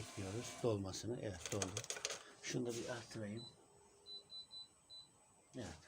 bekliyoruz dolmasını. Evet, doldu. Şunu da bir artırayım. Evet.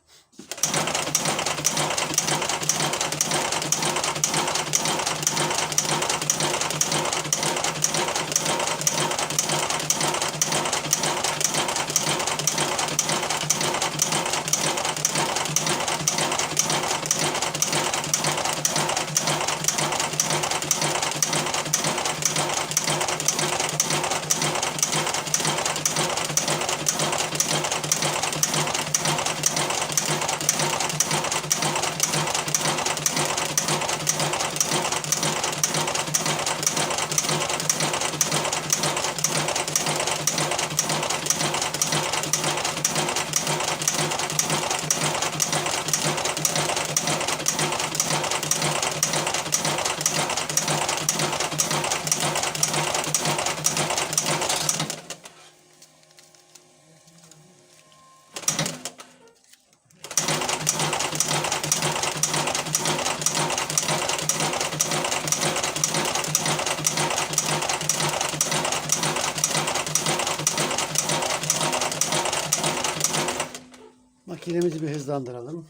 Makinemizi bir hızlandıralım.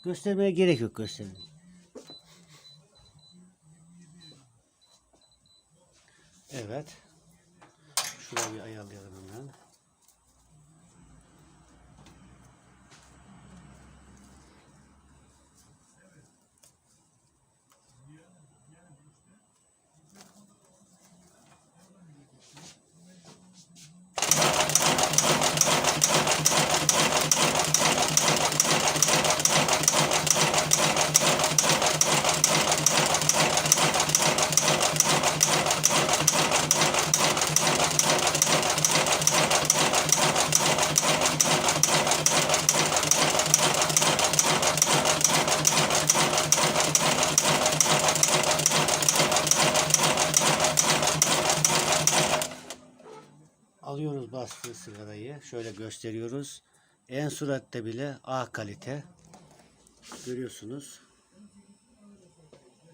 Göstermeye gerek yok, gösterelim. Evet. Şurayı bir ayarlayalım hemen. Alıyoruz bastığı sigarayı. Şöyle gösteriyoruz. En suratte bile A kalite. Görüyorsunuz.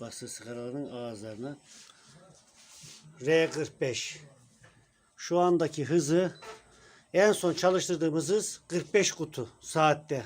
Bastığı sigaraların ağızlarını. R45. Şu andaki hızı, en son çalıştırdığımız hız 45 kutu saatte.